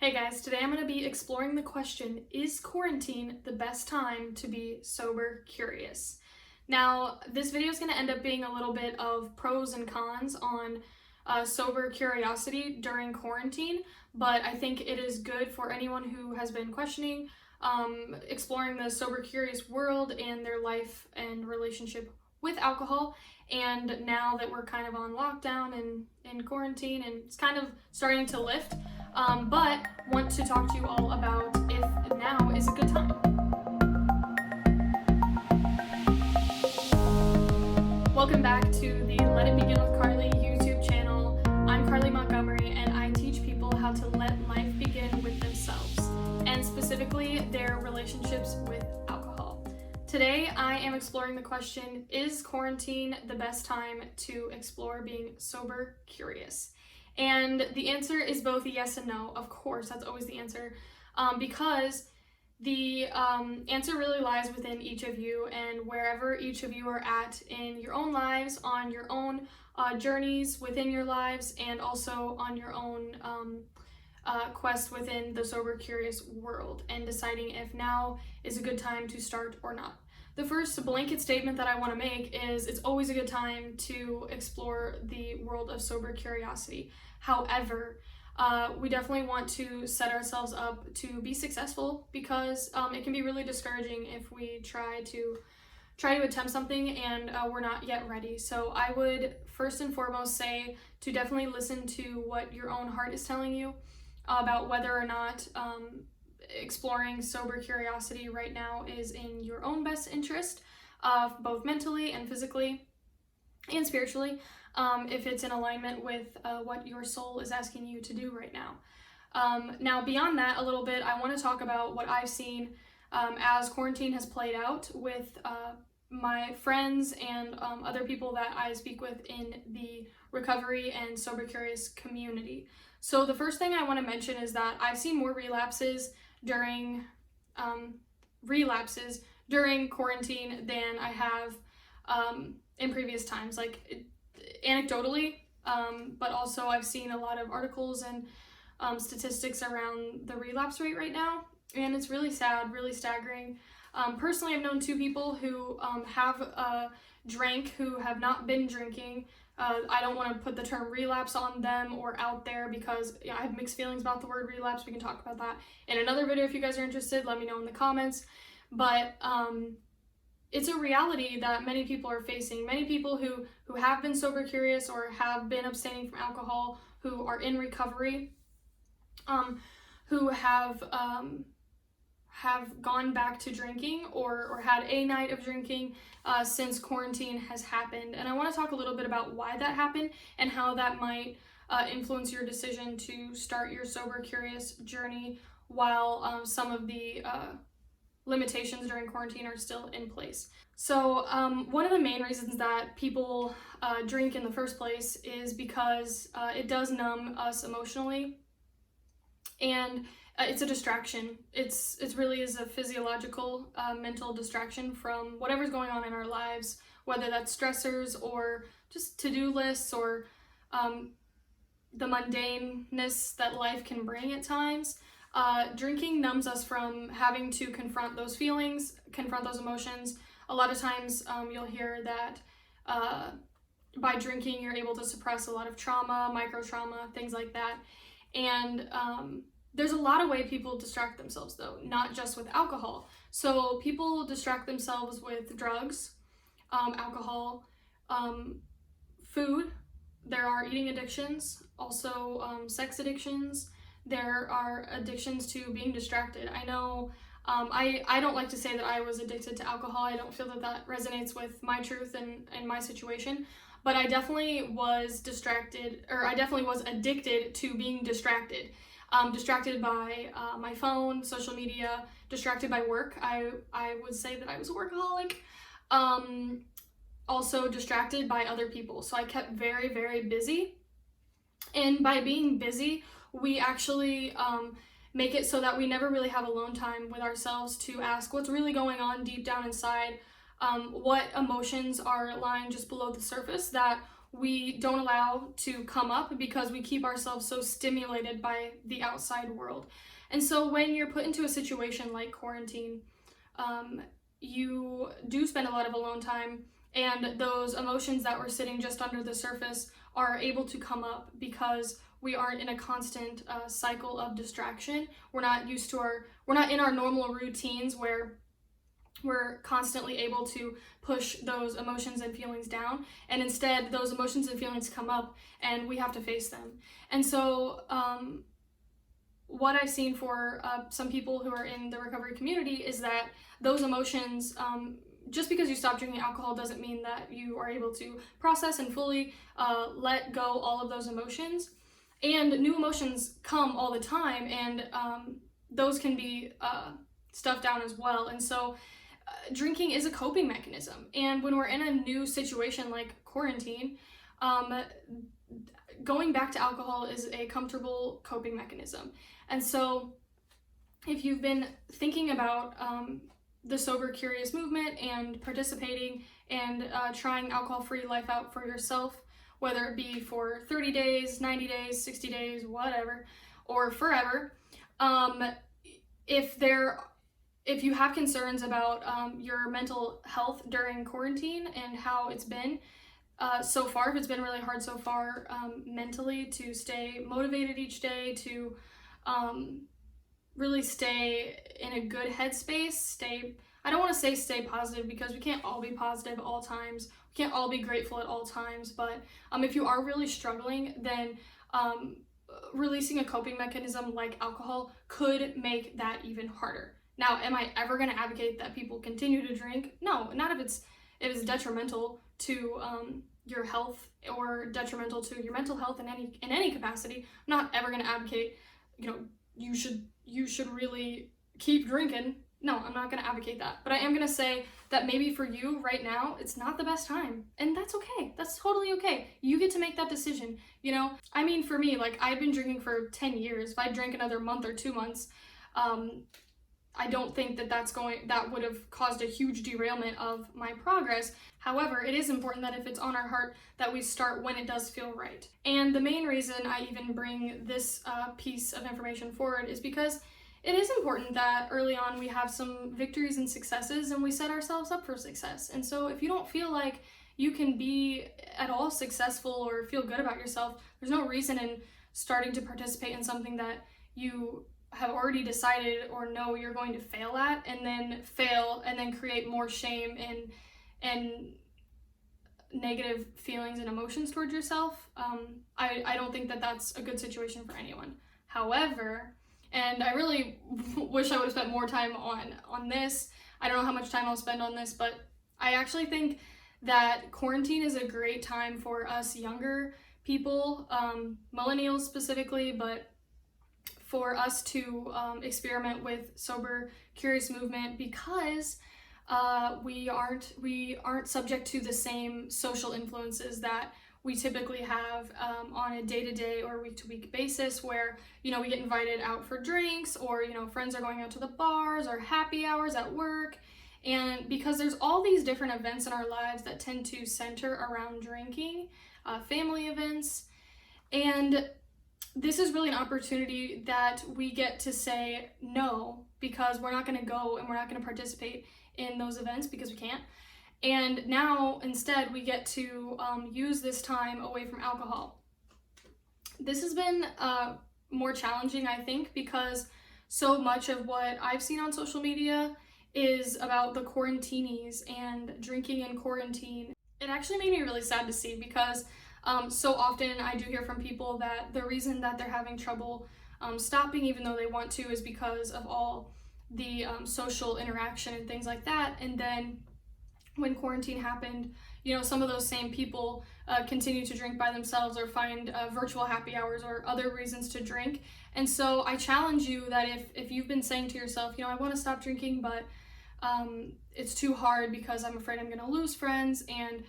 Hey guys, today I'm going to be exploring the question, is quarantine the best time to be sober curious? Now, this video is going to end up being a little bit of pros and cons on sober curiosity during quarantine, but I think it is good for anyone who has been questioning, exploring the sober curious world and their life and relationship with alcohol. And now that we're kind of on lockdown and in quarantine and it's kind of starting to lift, but want to talk to you all about if now is a good time. Welcome back to the Let It Begin with Carly YouTube channel. I'm Carly Montgomery and I teach people how to let life begin with themselves, and specifically their relationships with alcohol. Today I am exploring the question, is quarantine the best time to explore being sober curious? And the answer is both a yes and no. Of course, that's always the answer, because the answer really lies within each of you, and wherever each of you are at in your own lives, on your own journeys within your lives, and also on your own quest within the sober curious world, and deciding if now is a good time to start or not. The first blanket statement that I want to make is it's always a good time to explore the world of sober curiosity. However, we definitely want to set ourselves up to be successful, because it can be really discouraging if we try to attempt something and we're not yet ready. So I would first and foremost say to definitely listen to what your own heart is telling you about whether or not exploring sober curiosity right now is in your own best interest, both mentally and physically and spiritually, if it's in alignment with what your soul is asking you to do right now. Now, beyond that a little bit, I want to talk about what I've seen as quarantine has played out with my friends and other people that I speak with in the recovery and sober curious community. So the first thing I want to mention is that I've seen more relapses during quarantine than I have in previous times, anecdotally, but also I've seen a lot of articles and statistics around the relapse rate right now, and it's really sad, really staggering. Personally, I've known two people who have drank who have not been drinking. I don't want to put the term relapse on them or out there, because I have mixed feelings about the word relapse. We can talk about that in another video if you guys are interested. Let me know in the comments. But it's a reality that many people are facing. Many people who have been sober curious or have been abstaining from alcohol, who are in recovery, who have gone back to drinking or had a night of drinking since quarantine has happened. And I want to talk a little bit about why that happened and how that might influence your decision to start your sober curious journey while some of the limitations during quarantine are still in place. So one of the main reasons that people drink in the first place is because it does numb us emotionally, and it's a distraction. It's really is a physiological, mental distraction from whatever's going on in our lives, whether that's stressors or just to-do lists or the mundaneness that life can bring at times. Drinking numbs us from having to confront those feelings, confront those emotions. A lot of times you'll hear that by drinking you're able to suppress a lot of trauma, micro trauma, things like that. And there's a lot of ways people distract themselves, though, not just with alcohol. So people distract themselves with drugs, alcohol, food. There are eating addictions, also sex addictions. There are addictions to being distracted. I know I don't like to say that I was addicted to alcohol. I don't feel that that resonates with my truth and my situation. But I definitely was distracted, or I definitely was addicted to being distracted. Distracted by my phone, social media, distracted by work. I would say that I was a workaholic. Also distracted by other people. So I kept very, very busy. And by being busy, we actually make it so that we never really have alone time with ourselves to ask what's really going on deep down inside, what emotions are lying just below the surface that we don't allow to come up because we keep ourselves so stimulated by the outside world. And so when you're put into a situation like quarantine, you do spend a lot of alone time, and those emotions that were sitting just under the surface are able to come up because we aren't in a constant cycle of distraction. We're not in our normal routines where we're constantly able to push those emotions and feelings down, and instead those emotions and feelings come up and we have to face them. And so what I've seen for some people who are in the recovery community is that those emotions, just because you stop drinking alcohol doesn't mean that you are able to process and fully let go all of those emotions. And new emotions come all the time, and those can be stuffed down as well. And so drinking is a coping mechanism. And when we're in a new situation like quarantine, going back to alcohol is a comfortable coping mechanism. And so if you've been thinking about the sober curious movement and participating and trying alcohol-free life out for yourself, whether it be for 30 days, 90 days, 60 days, whatever, or forever, if you have concerns about your mental health during quarantine and how it's been so far, if it's been really hard so far mentally to stay motivated each day, to really stay in a good headspace, I don't want to say stay positive, because we can't all be positive at all times. We can't all be grateful at all times. But if you are really struggling, then releasing a coping mechanism like alcohol could make that even harder. Now, am I ever going to advocate that people continue to drink? No, not if it's detrimental to your health or detrimental to your mental health in any capacity. I'm not ever going to advocate, you should really keep drinking. No, I'm not going to advocate that. But I am going to say that maybe for you right now, it's not the best time. And that's okay. That's totally okay. You get to make that decision. For me, I've been drinking for 10 years. If I drank another month or 2 months, I don't think that would have caused a huge derailment of my progress. However, it is important that if it's on our heart, that we start when it does feel right. And the main reason I even bring this piece of information forward is because it is important that early on we have some victories and successes, and we set ourselves up for success. And so if you don't feel like you can be at all successful or feel good about yourself, there's no reason in starting to participate in something that you have already decided or know you're going to fail at, and then create more shame and negative feelings and emotions towards yourself. I don't think that that's a good situation for anyone. However, and I really wish I would have spent more time on this. I don't know how much time I'll spend on this, but I actually think that quarantine is a great time for us younger people, millennials specifically, but for us to experiment with sober curious movement, because we aren't subject to the same social influences that we typically have on a day-to-day or week-to-week basis, where we get invited out for drinks, or friends are going out to the bars or happy hours at work. And because there's all these different events in our lives that tend to center around drinking, family events, and this is really an opportunity that we get to say no, because we're not going to go and we're not going to participate in those events because we can't. And now instead we get to use this time away from alcohol. This has been more challenging, I think, because so much of what I've seen on social media is about the quarantinis and drinking in quarantine. It actually made me really sad to see, because so often I do hear from people that the reason that they're having trouble stopping even though they want to is because of all the social interaction and things like that. And then when quarantine happened, some of those same people continue to drink by themselves or find virtual happy hours or other reasons to drink. And so I challenge you that if you've been saying to yourself, I want to stop drinking, but it's too hard because I'm afraid I'm going to lose friends, and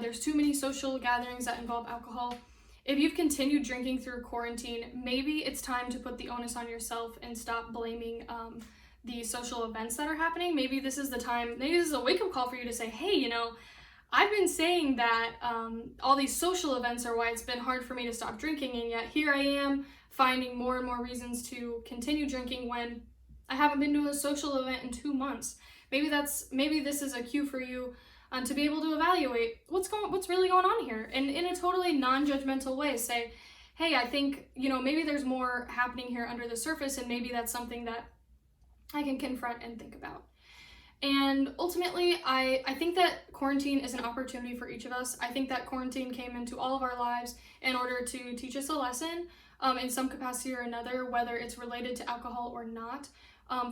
there's too many social gatherings that involve alcohol. If you've continued drinking through quarantine, maybe it's time to put the onus on yourself and stop blaming the social events that are happening. Maybe this is the time, maybe this is a wake-up call for you to say, hey, I've been saying that all these social events are why it's been hard for me to stop drinking, and yet here I am finding more and more reasons to continue drinking when I haven't been to a social event in 2 months. Maybe this is a cue for you to be able to evaluate what's really going on here, and in a totally non-judgmental way, say, hey, I think, maybe there's more happening here under the surface, and maybe that's something that I can confront and think about. And ultimately, I think that quarantine is an opportunity for each of us. I think that quarantine came into all of our lives in order to teach us a lesson in some capacity or another, whether it's related to alcohol or not.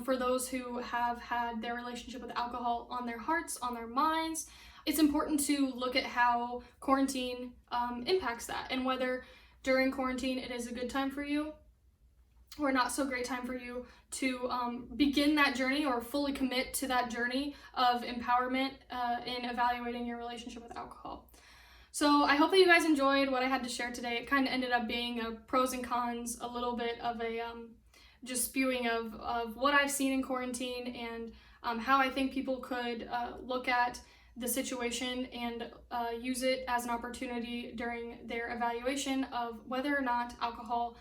For those who have had their relationship with alcohol on their hearts, on their minds, it's important to look at how quarantine impacts that, and whether during quarantine it is a good time for you or not so great time for you to begin that journey or fully commit to that journey of empowerment in evaluating your relationship with alcohol. So I hope that you guys enjoyed what I had to share today. It kind of ended up being a pros and cons, a little bit of a just spewing of what I've seen in quarantine, and how I think people could look at the situation and use it as an opportunity during their evaluation of whether or not alcohol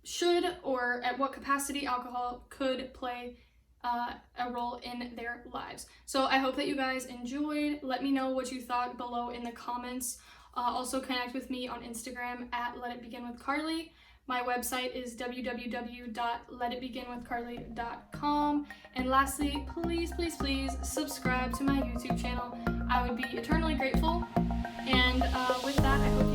should, or at what capacity alcohol could play a role in their lives. So I hope that you guys enjoyed. Let me know what you thought below in the comments. Also connect with me on Instagram at letitbeginwithcarly. My website is www.letitbeginwithcarly.com. And lastly, please subscribe to my YouTube channel. I would be eternally grateful. And with that, I hope